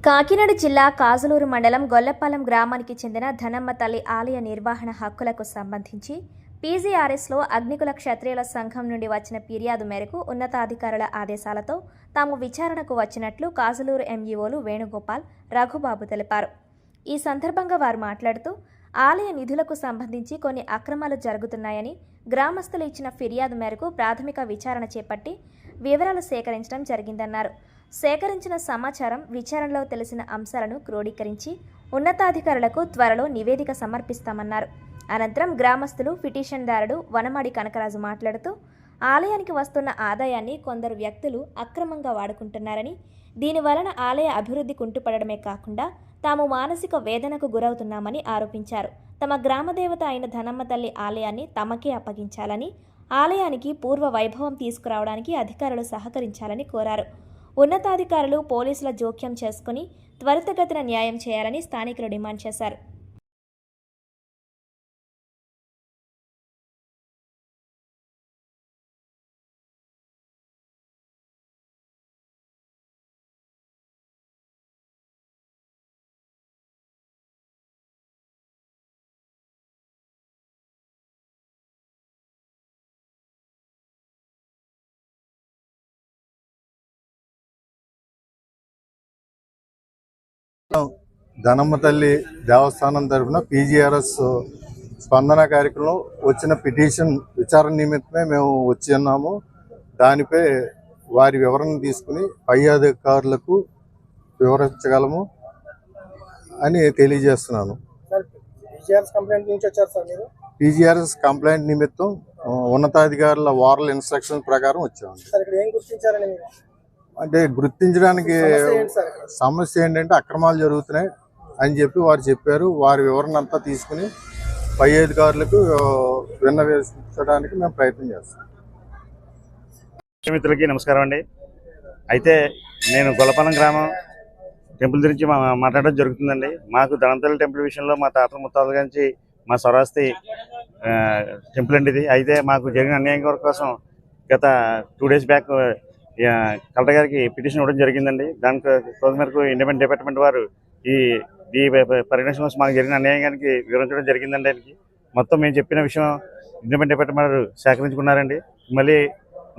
కాకినాడ జిల్లా కాజులూరు మండలం గొల్లపాలెం గ్రామానికి చెందిన ధనమ్మ తల్లి ఆలయ నిర్వహణ హక్కులకు సంబంధించి పీజీఆర్ఎస్లో అగ్నికుల క్షత్రియుల సంఘం నుండి వచ్చిన ఫిర్యాదు మేరకు ఉన్నతాధికారుల ఆదేశాలతో తాము విచారణకు వచ్చినట్లు కాజులూరు ఎంఈఓలు వేణుగోపాల్, రఘుబాబు తెలిపారు. ఈ సందర్భంగా వారు మాట్లాడుతూ ఆలయ నిధులకు సంబంధించి కొన్ని అక్రమాలు జరుగుతున్నాయని, గ్రామస్తులు ఇచ్చిన ఫిర్యాదు మేరకు ప్రాథమిక విచారణ చేపట్టి వివరాలు సేకరించడం జరిగిందన్నారు. సేకరించిన సమాచారం, విచారణలో తెలిసిన అంశాలను క్రోడీకరించి ఉన్నతాధికారులకు త్వరలో నివేదిక సమర్పిస్తామన్నారు. అనంతరం గ్రామస్తులు, పిటిషన్దారుడు వనమాడి కనకరాజు మాట్లాడుతూ ఆలయానికి వస్తున్న ఆదాయాన్ని కొందరు వ్యక్తులు అక్రమంగా వాడుకుంటున్నారని, దీనివలన ఆలయ అభివృద్ధి కుంటుపడమే కాకుండా తాము మానసిక వేదనకు గురవుతున్నామని ఆరోపించారు. తమ గ్రామదేవత అయిన ధనమ్మ తల్లి ఆలయాన్ని తమకే అప్పగించాలని, ఆలయానికి పూర్వ వైభవం తీసుకురావడానికి అధికారులు సహకరించాలని కోరారు. ఉన్నతాధికారులు, పోలీసుల జోక్యం చేసుకుని త్వరితగతిన న్యాయం చేయాలని స్థానికులు డిమాండ్ చేశారు. ధనమ్మ తల్లి దేవస్థానం తరఫున పీజీఆర్ఎస్ స్పందన కార్యక్రమం వచ్చిన పిటిషన్ విచారణ నిమిత్తమే మేము వచ్చి ఉన్నాము. దానిపై వారి వివరణ తీసుకుని పై అధికారులకు వివరించగలము అని తెలియజేస్తున్నాను. పీజీఆర్ఎస్ కంప్లైంట్ నిమిత్తం ఉన్నతాధికారుల వారల్ ఇన్స్ట్రక్షన్ ప్రకారం వచ్చాము. అంటే గుర్తించడానికి సమస్య ఏంటంటే అక్రమాలు జరుగుతున్నాయి అని చెప్పి వారు చెప్పారు. వారి వివరణ అంతా తీసుకుని పై అధికారులకు విన్నవించడానికి మేము ప్రయత్నం చేస్తాం. మిత్రులకి నమస్కారం అండి. అయితే నేను గొల్లపాలెం గ్రామం టెంపుల్ గురించి మాట్లాడడం జరుగుతుందండి. మాకు ధనంతల్లి టెంపుల్ విషయంలో మా తాత ముత్తాతల నుంచి మా స్వరాస్తి టెంపుల్ అండి ఇది. అయితే మాకు జరిగిన అన్యాయం కోసం గత 2 days బ్యాక్ కలెక్టర్ గారికి పిటిషన్ ఇవ్వడం జరిగిందండి. దానికి తోడు మేరకు ఇండిపెండెంట్ డిపార్ట్మెంట్ వారు ఈ పరిరక్షణ కోసం మాకు జరిగిన అన్యాయానికి వివరించడం జరిగిందండి. ఆయనకి మొత్తం మేము చెప్పిన విషయం ఇండిపెండెంట్ డిపార్ట్మెంట్ వారు సేకరించుకున్నారండి.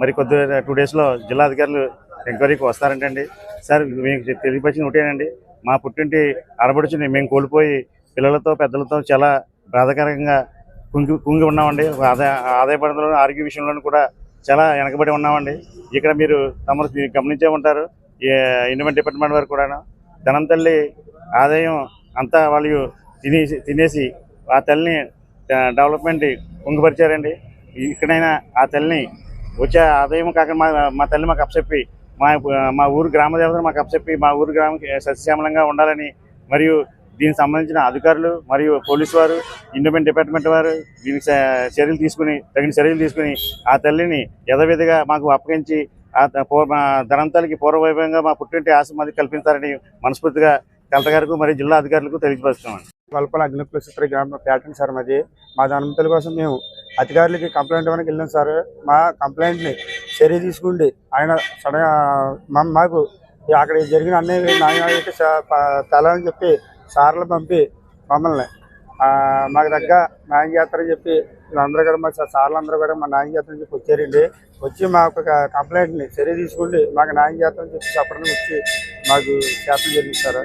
మరి కొద్ది 2 daysలో జిల్లా అధికారులు ఎంక్వైరీకి వస్తారంటండి. సార్ మీకు తెలియపరిచిన ఒకటేనండి, మా పుట్టింటి ఆడపడుచుని మేము కోల్పోయి పిల్లలతో పెద్దలతో చాలా బాధాకరంగా కుంగి ఉన్నామండి. ఆదాయపడలో ఆరోగ్య విషయంలో కూడా చాలా వెనకబడి ఉన్నామండి. ఇక్కడ మీరు తమరు గమనించే ఉంటారు, ఇండిపెండెంట్ డిపార్ట్మెంట్ వారు కూడా ధనం తల్లి ఆదాయం అంతా వాళ్ళు తినేసి ఆ తల్లిని డెవలప్మెంట్ కుంగిపరిచారండి. ఇక్కడైనా ఆ తల్లిని వచ్చే ఆదాయం కాక మా తల్లి మాకు అప్పచెప్పి మా ఊరు గ్రామదేవతను మాకు అప్పచెప్పి మా ఊరు గ్రామం సస్యశ్యామలంగా ఉండాలని, మరియు దీనికి సంబంధించిన అధికారులు మరియు పోలీసు వారు, ఇండిపెండెంట్ డిపార్ట్మెంట్ వారు దీనికి తగిన చర్యలు తీసుకుని ఆ తల్లిని యథావిధిగా మాకు అప్పగించి ధనం తల్లికి పూర్వవైభవంగా మా పుట్టింటి ఆశ్రమాది కల్పించాలని మనస్ఫూర్తిగా కలెక్టర్ గారికి మరియు జిల్లా అధికారులకు తెలియపరుస్తున్నామండి. గొల్లపాలెం అగ్నికుల క్షత్రియ గ్రామ ప్యాటర్న్ సార్ మాది. మా ధనమ్మ తల్లి కోసం మేము అధికారులకి కంప్లైంట్ ఇవ్వడానికి వెళ్ళాం సార్. మా కంప్లైంట్ని చర్య తీసుకుంటే ఆయన మాకు అక్కడ జరిగిన న్యాయం తలని చెప్పి సార్లు పంపి మమ్మల్ని మాకు దగ్గర న్యాయం చేస్తారని చెప్పి వీళ్ళందరూ కూడా మా సార్లు అందరూ కూడా మా న్యాయం చేస్తారని చెప్పి వచ్చారండి. వచ్చి మా యొక్క కంప్లైంట్ని చర్య తీసుకుంటే మాకు న్యాయం చేస్తారని చెప్పి చెప్పడం వచ్చి మాకు చేస్తాం జరిగింది సార్.